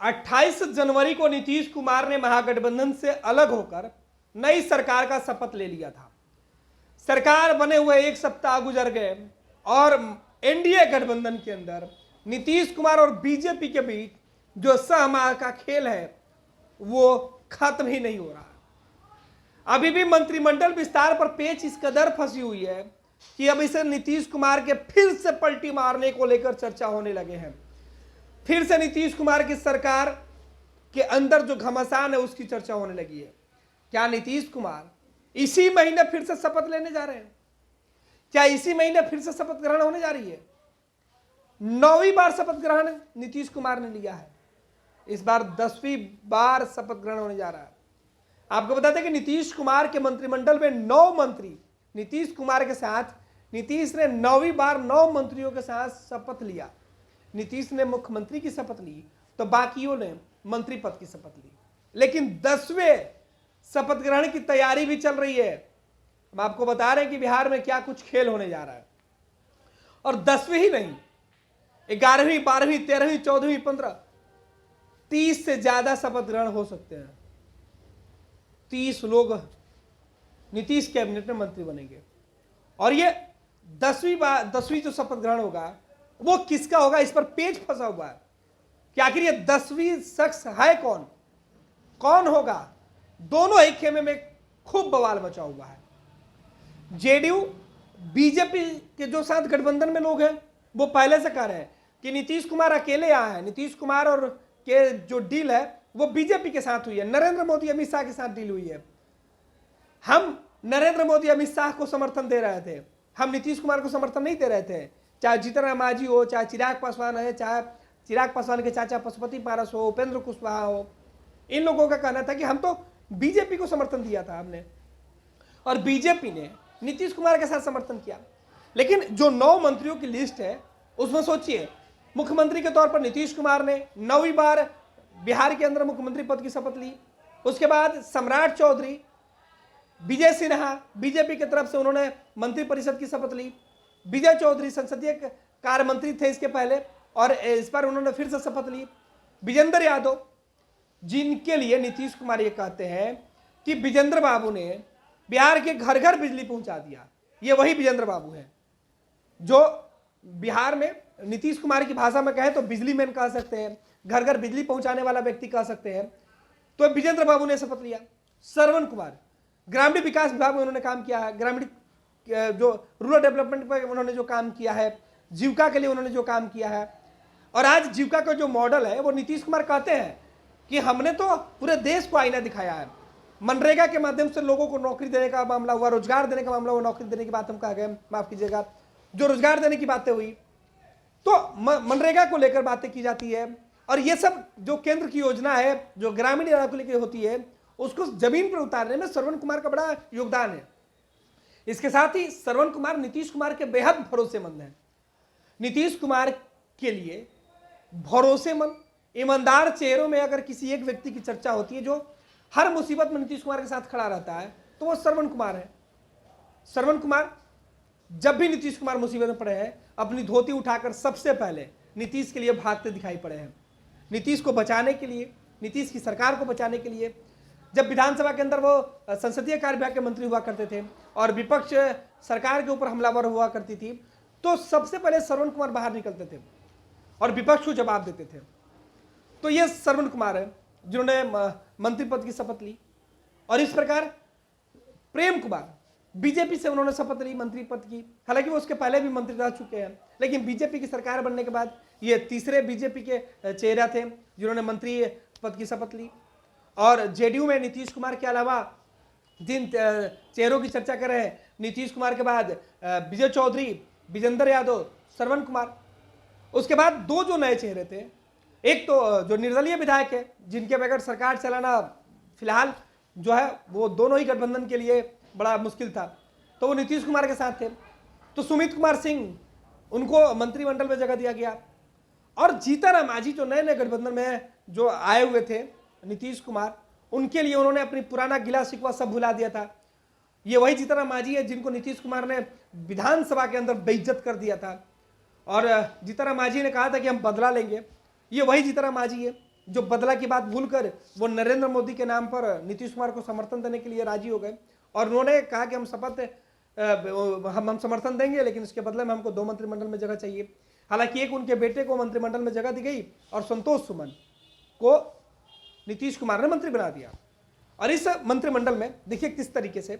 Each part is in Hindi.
28 जनवरी को नीतीश कुमार ने महागठबंधन से अलग होकर नई सरकार का शपथ ले लिया था। सरकार बने हुए एक सप्ताह गुजर गए और एनडीए गठबंधन के अंदर नीतीश कुमार और बीजेपी के बीच जो सहमाह का खेल है वो खत्म ही नहीं हो रहा। अभी भी मंत्रिमंडल विस्तार पर पेच इस कदर फंसी हुई है कि अब इसे नीतीश कुमार के फिर से पलटी मारने को लेकर चर्चा होने लगे हैं। फिर से नीतीश कुमार की सरकार के अंदर जो घमासान है उसकी चर्चा होने लगी है। क्या नीतीश कुमार इसी महीने फिर से शपथ लेने जा रहे हैं? क्या इसी महीने फिर से शपथ ग्रहण होने जा रही है? 9वीं बार शपथ ग्रहण नीतीश कुमार ने लिया है। इस बार 10वीं बार शपथ ग्रहण होने जा रहा है। आपको बता दें कि नीतीश कुमार के मंत्रिमंडल में 9 मंत्री नीतीश कुमार के साथ, नीतीश ने 9वीं बार 9 मंत्रियों के साथ शपथ लिया। नीतीश ने मुख्यमंत्री की शपथ ली तो बाकियों ने मंत्री पद की शपथ ली। लेकिन 10वें शपथ ग्रहण की तैयारी भी चल रही है। हम आपको बता रहे हैं कि बिहार में क्या कुछ खेल होने जा रहा है। और 10वीं ही नहीं, 11वीं, 12वीं, 13वीं, 14वीं, 15, 30 से ज्यादा शपथ ग्रहण हो सकते हैं। 30 लोग नीतीश कैबिनेट में मंत्री बनेंगे। और ये 10वीं जो शपथ ग्रहण होगा वो किसका होगा, इस पर पेच फंसा हुआ है कि आखिर ये 10वीं शख्स है कौन, कौन होगा। दोनों ही खेमे में खूब बवाल मचा हुआ है। जेडीयू बीजेपी के जो साथ गठबंधन में लोग हैं वो पहले से कह रहे हैं कि नीतीश कुमार अकेले आए हैं। नीतीश कुमार और के जो डील है वो बीजेपी के साथ हुई है, नरेंद्र मोदी अमित शाह के साथ डील हुई है। हम नरेंद्र मोदी अमित शाह को समर्थन दे रहे थे, हम नीतीश कुमार को समर्थन नहीं दे रहे थे। चाहे जीतन राम मांझी हो, चाहे चिराग पासवान है, चाहे चिराग पासवान के चाचा पशुपति पारस हो, उपेंद्र कुशवाहा हो, इन लोगों का कहना था कि हम तो बीजेपी को समर्थन दिया था हमने, और बीजेपी ने नीतीश कुमार के साथ समर्थन किया। लेकिन जो 9 मंत्रियों की लिस्ट है उसमें सोचिए, मुख्यमंत्री के तौर पर नीतीश कुमार ने 9वीं बार बिहार के अंदर मुख्यमंत्री पद की शपथ ली। उसके बाद सम्राट चौधरी, विजय सिन्हा बीजेपी की तरफ से उन्होंने मंत्रिपरिषद की शपथ ली। विजय चौधरी संसदीय कार्य मंत्री थे इसके पहले और इस पर उन्होंने फिर से शपथ ली। विजेंद्र यादव, जिनके लिए नीतीश कुमार ये कहते हैं कि विजेंद्र बाबू ने बिहार के घर घर बिजली पहुंचा दिया, ये वही विजेंद्र बाबू है जो बिहार में नीतीश कुमार की भाषा में कहें तो बिजली मैन कह सकते हैं, घर घर बिजली पहुंचाने वाला व्यक्ति कह सकते हैं। तो विजेंद्र बाबू ने शपथ लिया। श्रवण कुमार, ग्रामीण विकास विभाग में उन्होंने काम किया है, ग्रामीण जो रूरल डेवलपमेंट पर उन्होंने जो काम किया है, जीविका के लिए उन्होंने जो काम किया है। और आज जीविका का जो मॉडल है वो नीतीश कुमार कहते हैं कि हमने तो पूरे देश को आईना दिखाया है। मनरेगा के माध्यम से लोगों को नौकरी देने का मामला हुआ, रोजगार देने का मामला हुआ, नौकरी देने की बात हम कह गए, माफ कीजिएगा, जो रोजगार देने की बातें हुई तो मनरेगा को लेकर बातें की जाती है। और ये सब जो केंद्र की योजना है जो ग्रामीण इलाकों को लेकर होती है उसको जमीन पर उतारने में श्रवण कुमार का बड़ा योगदान है। इसके साथ ही श्रवण कुमार नीतीश कुमार के बेहद भरोसेमंद हैं। नीतीश कुमार के लिए भरोसेमंद ईमानदार चेहरों में अगर किसी एक व्यक्ति की चर्चा होती है जो हर मुसीबत में नीतीश कुमार के साथ खड़ा रहता है तो वो श्रवण कुमार है। श्रवण कुमार जब भी नीतीश कुमार मुसीबत में पड़े हैं अपनी धोती उठाकर सबसे पहले नीतीश के लिए भागते दिखाई पड़े हैं। नीतीश को बचाने के लिए, नीतीश की सरकार को बचाने के लिए। जब विधानसभा के अंदर वो संसदीय कार्य विभाग के मंत्री हुआ करते थे और विपक्ष सरकार के ऊपर हमलावर हुआ करती थी तो सबसे पहले श्रवण कुमार बाहर निकलते थे और विपक्ष को जवाब देते थे। तो ये श्रवण कुमार है जिन्होंने मंत्री पद की शपथ ली। और इस प्रकार प्रेम कुमार, बीजेपी से उन्होंने शपथ ली मंत्री पद की, हालांकि वो उसके पहले भी मंत्री रह चुके हैं, लेकिन बीजेपी की सरकार बनने के बाद ये तीसरे बीजेपी के चेहरा थे जिन्होंने मंत्री पद की शपथ ली। और जेडीयू में नीतीश कुमार के अलावा जिन चेहरों की चर्चा कर रहे हैं, नीतीश कुमार के बाद विजय चौधरी, विजेंद्र यादव, श्रवण कुमार, उसके बाद 2 जो नए चेहरे थे, एक तो जो निर्दलीय विधायक है जिनके बगैर सरकार चलाना फिलहाल जो है वो दोनों ही गठबंधन के लिए बड़ा मुश्किल था, तो वो नीतीश कुमार के साथ थे। तो सुमित कुमार सिंह, उनको मंत्रिमंडल में जगह दिया गया। और जीतन राम मांझी जो नए नए गठबंधन में जो आए हुए थे नीतीश कुमार, उनके लिए उन्होंने अपनी पुराना गिला शिकवा सब भुला दिया था। ये वही जीतन राम मांझी है जिनको नीतीश कुमार ने विधानसभा के अंदर बेइज्जत कर दिया था और जीतन राम मांझी ने कहा था कि हम बदला लेंगे। ये वही जीतन राम मांझी है जो बदला की बात भूलकर वो नरेंद्र मोदी के नाम पर नीतीश कुमार को समर्थन देने के लिए राजी हो गए और उन्होंने कहा कि हम हम समर्थन देंगे, लेकिन उसके बदले में हमको 2 मंत्रिमंडल में जगह चाहिए। हालांकि एक उनके बेटे को मंत्रिमंडल में जगह दी गई और संतोष सुमन को नीतीश कुमार ने मंत्री बना दिया। और इस मंत्रिमंडल में देखिए किस तरीके से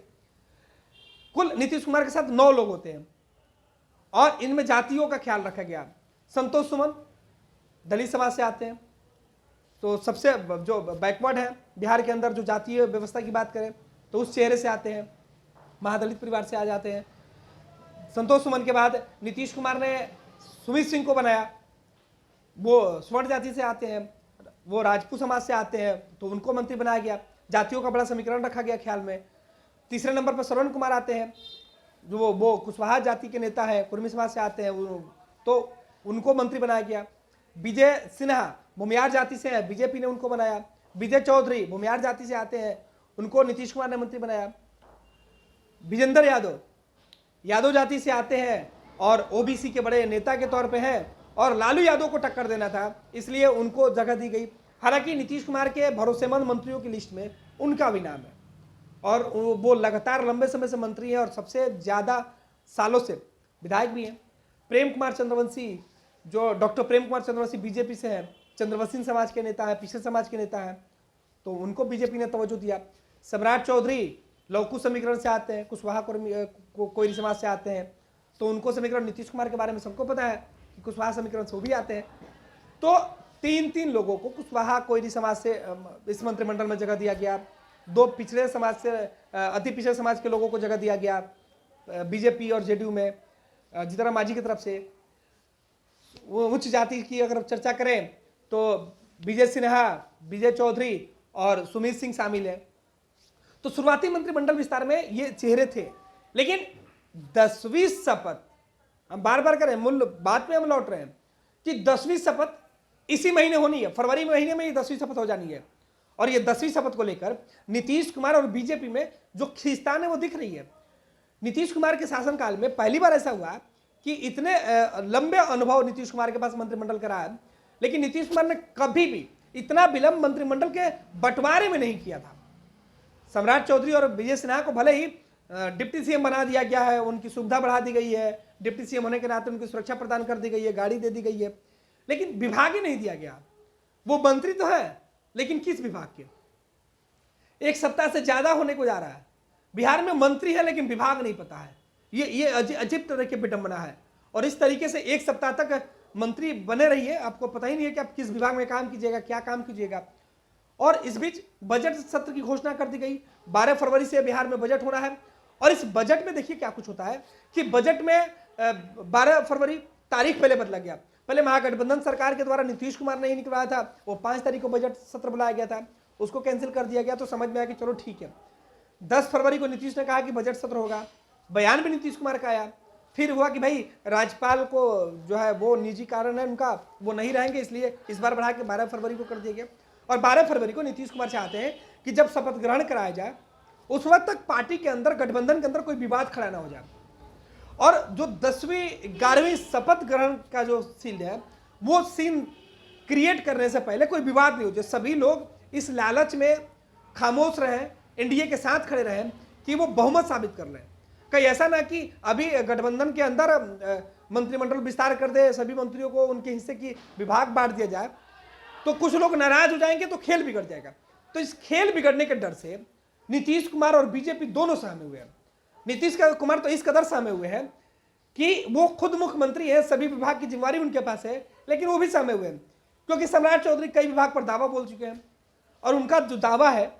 कुल नीतीश कुमार के साथ 9 लोग होते हैं और इनमें जातियों का ख्याल रखा गया। संतोष सुमन दलित समाज से आते हैं, तो सबसे जो बैकवर्ड है बिहार के अंदर, जो जातीय व्यवस्था की बात करें तो उस चेहरे से आते हैं, महादलित परिवार से आ जाते हैं। संतोष सुमन के बाद नीतीश कुमार ने सुमित सिंह को बनाया, वो स्वर्ण जाति से आते हैं, वो राजपूत समाज से आते हैं, तो उनको मंत्री बनाया गया। जातियों का बड़ा समीकरण रखा गया ख्याल में। तीसरे नंबर पर श्रवण कुमार आते हैं, जो वो कुशवाहा जाति के नेता है, कुर्मी समाज से आते हैं, तो उनको मंत्री बनाया गया। विजय सिन्हा भूमियार जाति से है, बीजेपी ने उनको बनाया। विजय चौधरी भूमियार जाति से आते हैं, उनको नीतीश कुमार ने मंत्री बनाया। विजेंद्र यादव यादव जाति से आते हैं और ओबीसी के बड़े नेता के तौर पे हैं और लालू यादव को टक्कर देना था, इसलिए उनको जगह दी गई। हालांकि नीतीश कुमार के भरोसेमंद मंत्रियों की लिस्ट में उनका भी नाम है और वो लगातार लंबे समय से मंत्री हैं और सबसे ज़्यादा सालों से विधायक भी हैं। प्रेम कुमार चंद्रवंशी, जो डॉक्टर प्रेम कुमार चंद्रवंशी बीजेपी से हैं, चंद्रवंशी समाज के नेता हैं, पिछड़े समाज के नेता हैं, तो उनको बीजेपी ने तवज्जो दिया। सम्राट चौधरी लौकू समीकरण से आते हैं, कुशवाहा कोयरी समाज से आते हैं, तो उनको समीकरण नीतीश कुमार के बारे में सबको पता है कि कुशवाहा समीकरण से वो भी आते हैं। तो 3 लोगों को कुशवाहा कोयरी समाज से इस मंत्रिमंडल में जगह दिया गया। 2 पिछड़े समाज से, अति पिछड़े समाज के लोगों को जगह दिया गया बीजेपी और जेडीयू में। जीतन मांझी की तरफ से वो उच्च जाति की अगर चर्चा करें तो विजय सिन्हा, विजय चौधरी और सुमित सिंह शामिल है। तो शुरुआती मंत्रिमंडल विस्तार में ये चेहरे थे, लेकिन 10वीं शपथ, हम बार बार करें, मूल बात में हम लौट रहे हैं कि 10वीं शपथ इसी महीने होनी है, फरवरी महीने में ये 10वीं शपथ हो जानी है। और ये 10वीं शपथ को लेकर नीतीश कुमार और बीजेपी में जो खींचतान है वो दिख रही है। नीतीश कुमार के शासनकाल में पहली बार ऐसा हुआ कि इतने लंबे अनुभव नीतीश कुमार के पास मंत्रिमंडल का रहा है, लेकिन नीतीश कुमार ने कभी भी इतना विलंब मंत्रिमंडल के बंटवारे में नहीं किया था। सम्राट चौधरी और विजय सिन्हा को भले ही डिप्टी सीएम बना दिया गया है, उनकी सुविधा बढ़ा दी गई है, डिप्टी सीएम होने के नाते उनकी सुरक्षा प्रदान कर दी गई है, गाड़ी दे दी गई है, लेकिन विभाग ही नहीं दिया गया। वो मंत्री तो है, लेकिन किस विभाग के? 1 सप्ताह से ज्यादा होने को जा रहा है, बिहार में मंत्री है लेकिन विभाग नहीं पता है। ये अजीब तरह की विडंबना है। और इस तरीके से 1 सप्ताह तक मंत्री बने रहिए, आपको पता ही नहीं है कि आप किस विभाग में काम कीजिएगा, क्या काम कीजिएगा। और इस बीच बजट सत्र की घोषणा कर दी गई। 12 फरवरी से बिहार में बजट हो रहा है और इस बजट में देखिए क्या कुछ होता है कि बजट में 12 फरवरी तारीख पहले बदला गया। पहले महागठबंधन सरकार के द्वारा नीतीश कुमार ने ही निकलवाया था, वो 5 तारीख को बजट सत्र बुलाया गया था, उसको कैंसिल कर दिया गया। तो समझ में आया कि चलो ठीक है। 10 फरवरी को नीतीश ने कहा कि बजट सत्र होगा, बयान भी नीतीश कुमार का आया। फिर हुआ कि भाई राज्यपाल को जो है वो निजी कारण है उनका, वो नहीं रहेंगे, इसलिए इस बार बढ़ा के 12 फरवरी को कर दिया गया। और 12 फरवरी को नीतीश कुमार चाहते हैं कि जब शपथ ग्रहण कराया जाए उस वक्त तक पार्टी के अंदर, गठबंधन के अंदर कोई विवाद खड़ा ना हो जाए। और जो 10वीं 11वीं शपथ ग्रहण का जो सीन है वो सीन क्रिएट करने से पहले कोई विवाद नहीं हो जाए, सभी लोग इस लालच में खामोश रहें, एनडीए के साथ खड़े रहें कि वो बहुमत साबित कर लें। कहीं ऐसा ना कि अभी गठबंधन के अंदर मंत्रिमंडल विस्तार कर दे, सभी मंत्रियों को उनके हिस्से की विभाग बांट दिया जाए, तो कुछ लोग नाराज हो जाएंगे तो खेल बिगड़ जाएगा। तो इस खेल बिगड़ने के डर से नीतीश कुमार और बीजेपी दोनों सहमे हुए हैं। नीतीश कुमार तो इस कदर सहमे हुए हैं कि वो खुद मुख्यमंत्री है, सभी विभाग की जिम्मेवारी उनके पास है, लेकिन वो भी सहमे हुए हैं क्योंकि सम्राट चौधरी कई विभाग पर दावा बोल चुके हैं और उनका जो दावा है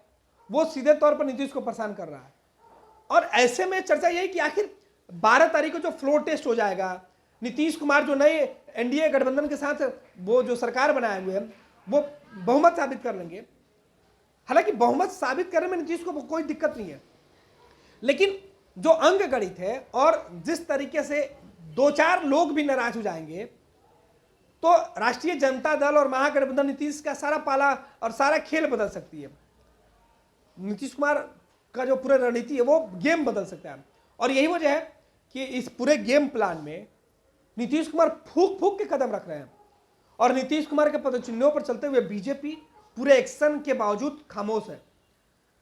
वो सीधे तौर पर नीतीश को परेशान कर रहा है। और ऐसे में चर्चा यही कि आखिर 12 तारीख को जो फ्लोर टेस्ट हो जाएगा, नीतीश कुमार जो नए एनडीए गठबंधन के साथ वो जो सरकार बनाए हुए हैं वो बहुमत साबित कर लेंगे। हालांकि बहुमत साबित करने में नीतीश को कोई दिक्कत नहीं है, लेकिन जो अंक गणित है और जिस तरीके से 2-4 लोग भी नाराज हो जाएंगे तो राष्ट्रीय जनता दल और महागठबंधन नीतीश का सारा पाला और सारा खेल बदल सकती है। नीतीश कुमार का जो पूरा रणनीति है वो गेम बदल सकता है। और यही वजह है कि इस पूरे गेम प्लान में नीतीश कुमार फूक फूक के कदम रख रहे हैं और नीतीश कुमार के पदचिन्हों पर चलते हुए बीजेपी पूरे एक्शन के बावजूद खामोश है।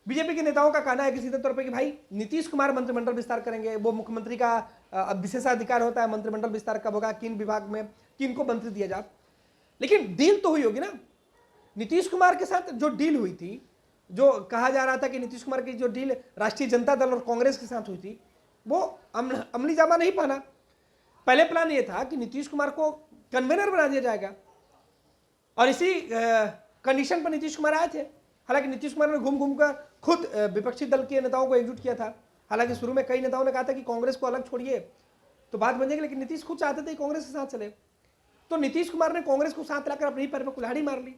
बीजेपी के नेताओं का कहना है कि सीधे तौर पर कि भाई नीतीश कुमार मंत्रिमंडल विस्तार करेंगे, वो मुख्यमंत्री का विशेषाधिकार होता है मंत्रिमंडल विस्तार कब होगा, किन विभाग में किन को मंत्री दिया जाए। लेकिन डील तो हुई होगी ना। नीतीश कुमार के साथ जो डील हुई थी, जो कहा जा रहा था कि नीतीश कुमार की जो डील राष्ट्रीय जनता दल और कांग्रेस के साथ हुई थी, वो अमली जामा नहीं पाना। पहले प्लान ये था कि नीतीश कुमार को कन्वेनर बना दिया जाएगा और इसी कंडीशन पर नीतीश कुमार आए थे। हालांकि नीतीश कुमार ने घूम घूम कर खुद विपक्षी दल के नेताओं को एकजुट किया था। हालांकि शुरू में कई नेताओं ने कहा था कि कांग्रेस को अलग छोड़िए तो बात बन जाएगी, लेकिन नीतीश खुद चाहते थे कांग्रेस के साथ चले। तो नीतीश कुमार ने कांग्रेस को साथ लाकर अपने ही पैर पर कुल्हाड़ी मार ली।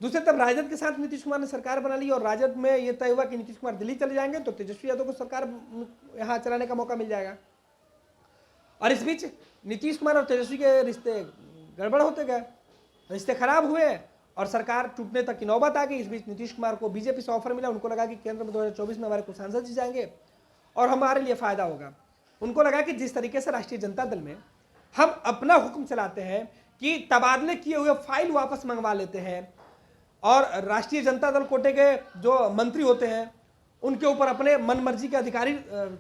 दूसरी तरफ राजद के साथ नीतीश कुमार ने सरकार बना ली और राजद में यह तय हुआ कि नीतीश कुमार दिल्ली चले जाएंगे तो तेजस्वी यादव को सरकार यहां चलाने का मौका मिल जाएगा। और इस बीच नीतीश कुमार और तेजस्वी के रिश्ते गड़बड़ होते गए, रिश्ते खराब हुए और सरकार टूटने तक की नौबत आ गई। इस बीच नीतीश कुमार को बीजेपी से ऑफर मिला। उनको लगा कि केंद्र में 2024 में हमारे कुछ सांसद जीत जाएंगे और हमारे लिए फायदा होगा। उनको लगा कि जिस तरीके से राष्ट्रीय जनता दल में हम अपना हुक्म चलाते हैं कि तबादले किए हुए फाइल वापस मंगवा लेते हैं और राष्ट्रीय जनता दल कोटे के जो मंत्री होते हैं उनके ऊपर अपने मन मर्जी के अधिकारी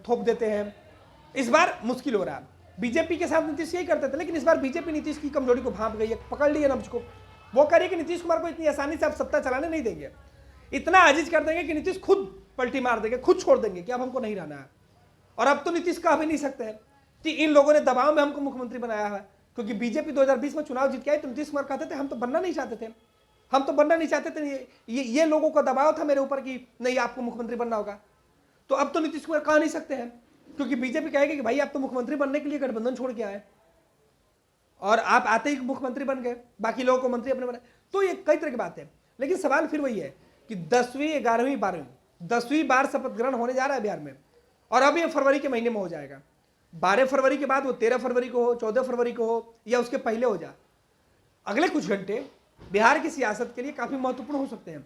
थोप देते हैं, इस बार मुश्किल हो रहा है। बीजेपी के साथ नीतीश यही करते थे, लेकिन इस बार बीजेपी नीतीश की कमजोरी को भांप गई है, पकड़ ली है नब्ज को। वो कह रही है कि नीतीश कुमार को इतनी आसानी से आप सत्ता चलाने नहीं देंगे, इतना आजिज कर देंगे कि नीतीश खुद पलटी मार देंगे, खुद छोड़ देंगे कि अब हमको नहीं रहना है। और अब तो नीतीश कह भी नहीं सकते हैं कि इन लोगों ने दबाव में हमको मुख्यमंत्री बनाया है, क्योंकि बीजेपी 2020 में चुनाव जीत के आई तो नीतीश कुमार कहते थे हम तो बनना नहीं चाहते थे, हम तो बनना नहीं चाहते थे, ये लोगों का दबाव था मेरे ऊपर कि नहीं आपको मुख्यमंत्री बनना होगा। तो अब तो नीतीश कुमार कह नहीं सकते हैं, क्योंकि बीजेपी कहेगी कि भाई आप तो मुख्यमंत्री बनने के लिए गठबंधन छोड़ के आए और आप आते ही मुख्यमंत्री बन गए, बाकी लोगों को मंत्री अपने बनाए। तो ये कई तरह की बात है। लेकिन सवाल फिर वही है कि 10वीं 11वीं 12वीं 10वीं बार शपथ ग्रहण होने जा रहा है बिहार में और अब ये फरवरी के महीने में हो जाएगा। 12 फरवरी के बाद वो 13 फरवरी को हो, 14 फरवरी को हो या उसके पहले हो जाए। अगले कुछ घंटे बिहार की सियासत के लिए काफी महत्वपूर्ण हो सकते हैं,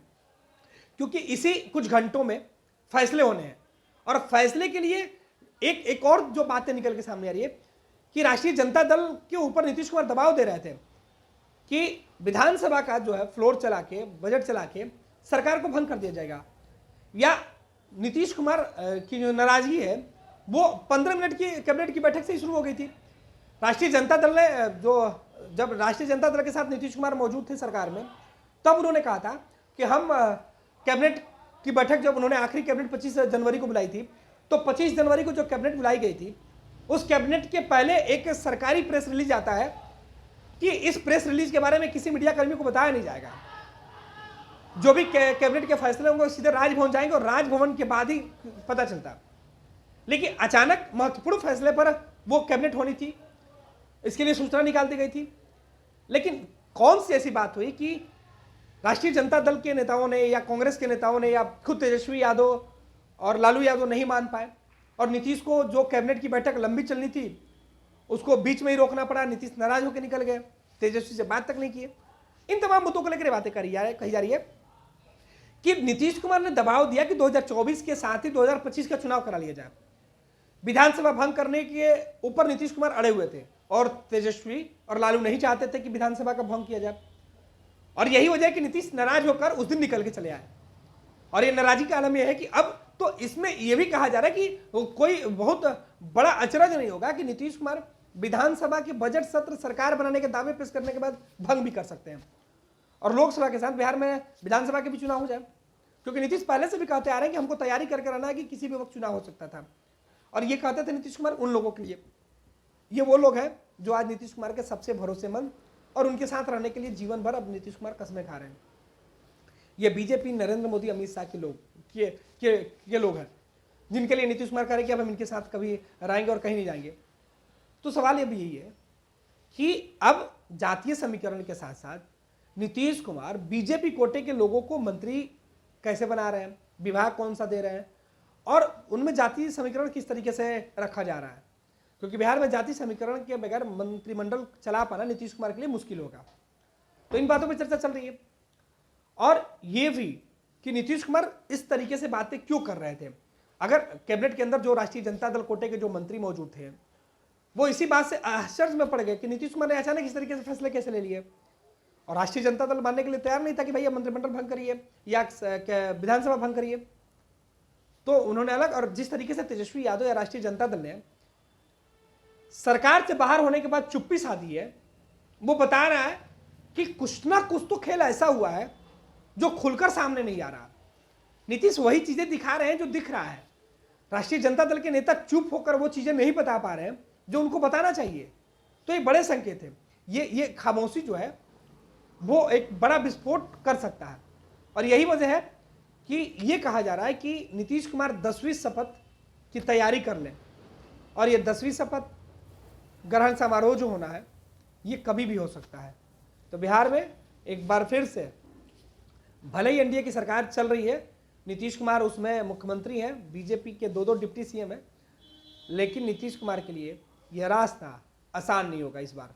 क्योंकि इसी कुछ घंटों में फैसले होने हैं। और फैसले के लिए एक और जो बातें निकल के सामने आ रही है कि राष्ट्रीय जनता दल के ऊपर नीतीश कुमार दबाव दे रहे थे कि विधानसभा का जो है फ्लोर चला के, बजट चला के सरकार को भंग कर दिया जाएगा, या नीतीश कुमार की जो नाराजगी है वो 15 मिनट की कैबिनेट की बैठक से ही शुरू हो गई थी। राष्ट्रीय जनता दल ने जब राष्ट्रीय जनता दल के साथ नीतीश कुमार मौजूद थे सरकार में, तब उन्होंने कहा था कि हम कैबिनेट की बैठक, जब उन्होंने आखिरी कैबिनेट 25 जनवरी को बुलाई थी, तो 25 जनवरी को जो कैबिनेट बुलाई गई थी उस कैबिनेट के पहले एक सरकारी प्रेस रिलीज आता है कि इस प्रेस रिलीज के बारे में किसी मीडिया कर्मी को बताया नहीं जाएगा। जो भी कैबिनेट के फैसले होंगे सीधे राजभवन जाएंगे और राजभवन के बाद ही पता चलता। लेकिन अचानक महत्वपूर्ण फैसले पर वो कैबिनेट होनी थी, इसके लिए सूचना निकाल दी गई थी। लेकिन कौन सी ऐसी बात हुई कि राष्ट्रीय जनता दल के नेताओं ने या कांग्रेस के नेताओं ने या खुद तेजस्वी यादव और लालू यादव नहीं मान पाए और नीतीश को जो कैबिनेट की बैठक लंबी चलनी थी उसको बीच में ही रोकना पड़ा। नीतीश नाराज होकर निकल गए, तेजस्वी से बात तक नहीं किए। इन तमाम मुद्दों को लेकर बातें कही जा रही है कि नीतीश कुमार ने दबाव दिया कि 2024 के साथ ही 2025 का चुनाव करा लिया जाए। विधानसभा भंग करने के ऊपर नीतीश कुमार अड़े हुए थे और तेजस्वी और लालू नहीं चाहते थे कि विधानसभा का भंग किया जाए। और यही वजह है कि नीतीश नाराज होकर उस दिन निकल के चले आए। और ये नाराजगी का आलम यह है कि अब तो इसमें यह भी कहा जा रहा है कि कोई बहुत बड़ा अचरज नहीं होगा कि नीतीश कुमार विधानसभा के बजट सत्र सरकार बनाने के दावे पेश करने के बाद भंग भी कर सकते हैं और लोकसभा के साथ बिहार में विधानसभा के भी चुनाव हो जाए, क्योंकि नीतीश पहले से भी कहते आ रहे हैं कि हमको तैयारी करके रहना है कि किसी भी वक्त चुनाव हो सकता था। और ये कहते थे नीतीश कुमार उन लोगों के लिए, ये वो लोग हैं जो आज नीतीश कुमार के सबसे भरोसेमंद और उनके साथ रहने के लिए जीवन भर अब नीतीश कुमार कसमें खा रहे हैं। ये बीजेपी, नरेंद्र मोदी, अमित शाह के लोग ये लोग हैं जिनके लिए नीतीश कुमार कह रहे हैं कि अब हम इनके साथ कभी रहेंगे और कहीं नहीं जाएंगे। तो सवाल ये भी यही है कि अब जातीय समीकरण के साथ साथ नीतीश कुमार बीजेपी कोटे के लोगों को मंत्री कैसे बना रहे हैं, विभाग कौन सा दे रहे हैं और उनमें जातीय समीकरण किस तरीके से रखा जा रहा है, क्योंकि बिहार में जातीय समीकरण के बगैर मंत्रिमंडल चला पाना नीतीश कुमार के लिए मुश्किल होगा। तो इन बातों पर चर्चा चल रही है और ये भी कि नीतीश कुमार इस तरीके से बातें क्यों कर रहे थे। अगर कैबिनेट के अंदर जो राष्ट्रीय जनता दल कोटे के जो मंत्री मौजूद थे वो इसी बात से आश्चर्य में पड़ गए कि नीतीश कुमार ने अचानक इस तरीके से फैसले कैसे ले लिए। और राष्ट्रीय जनता दल मानने के लिए तैयार नहीं था कि भैया मंत्रिमंडल भंग करिए या विधानसभा भंग करिए। तो उन्होंने अलग, और जिस तरीके से तेजस्वी यादव या राष्ट्रीय जनता दल ने सरकार से बाहर होने के बाद चुप्पी साधी है, वो बता रहा है कि कुछ ना कुछ तो खेल ऐसा हुआ है जो खुलकर सामने नहीं आ रहा। नीतीश वही चीजें दिखा रहे हैं जो दिख रहा है। राष्ट्रीय जनता दल के नेता चुप होकर वो चीजें नहीं बता पा रहे हैं जो उनको बताना चाहिए। तो ये बड़े संकेत है। ये खामोशी जो है वो एक बड़ा विस्फोट कर सकता है। और यही वजह है कि ये कहा जा रहा है कि नीतीश कुमार 10वीं शपथ की तैयारी कर लें। और ये 10वीं शपथ ग्रहण समारोह जो होना है ये कभी भी हो सकता है। तो बिहार में एक बार फिर से भले ही एनडीए की सरकार चल रही है, नीतीश कुमार उसमें मुख्यमंत्री हैं, बीजेपी के 2 डिप्टी सीएम हैं, लेकिन नीतीश कुमार के लिए यह रास्ता आसान नहीं होगा। इस बार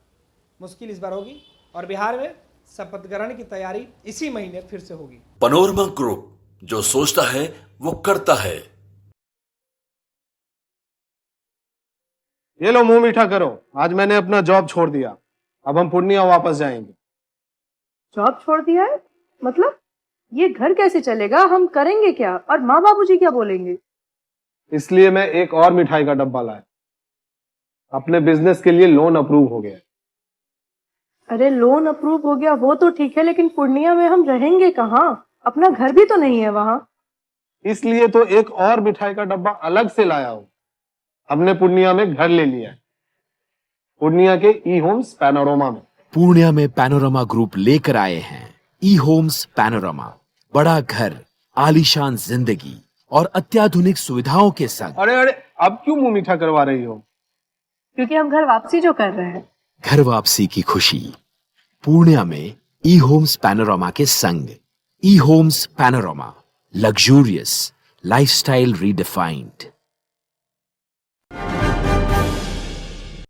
मुश्किल इस बार होगी और बिहार में शपथ ग्रहण की तैयारी इसी महीने फिर से होगी। पैनोरमा ग्रुप, जो सोचता है वो करता है। ये लो मुंह मीठा करो, आज मैंने अपना जॉब छोड़ दिया, अब हम पूर्णिया वापस जाएंगे। जॉब छोड़ दिया है? मतलब ये घर कैसे चलेगा? हम करेंगे क्या? और माँ बाबूजी क्या बोलेंगे? इसलिए मैं एक और मिठाई का डब्बा लाया। अपने बिजनेस के लिए लोन अप्रूव हो गया। अरे लोन अप्रूव हो गया वो तो ठीक है, लेकिन पूर्णिया में हम रहेंगे कहाँ? अपना घर भी तो नहीं है वहाँ। इसलिए तो एक और मिठाई का डब्बा अलग से लाया हूँ। हमने पूर्णिया में घर ले लिया है, पूर्णिया के ई होम्स पैनोरमा में। पूर्णिया में पैनोरमा ग्रुप लेकर आए हैं ई होम्स पैनोरमा। बड़ा घर, आलीशान जिंदगी और अत्याधुनिक सुविधाओं के संग। अरे अब क्यों मुंह मीठा करवा रही हो? क्योंकि हम घर वापसी जो कर रहे हैं। घर वापसी की खुशी पूर्णिया में ई होम्स पैनोरमा के संग। E homes panorama, luxurious lifestyle redefined.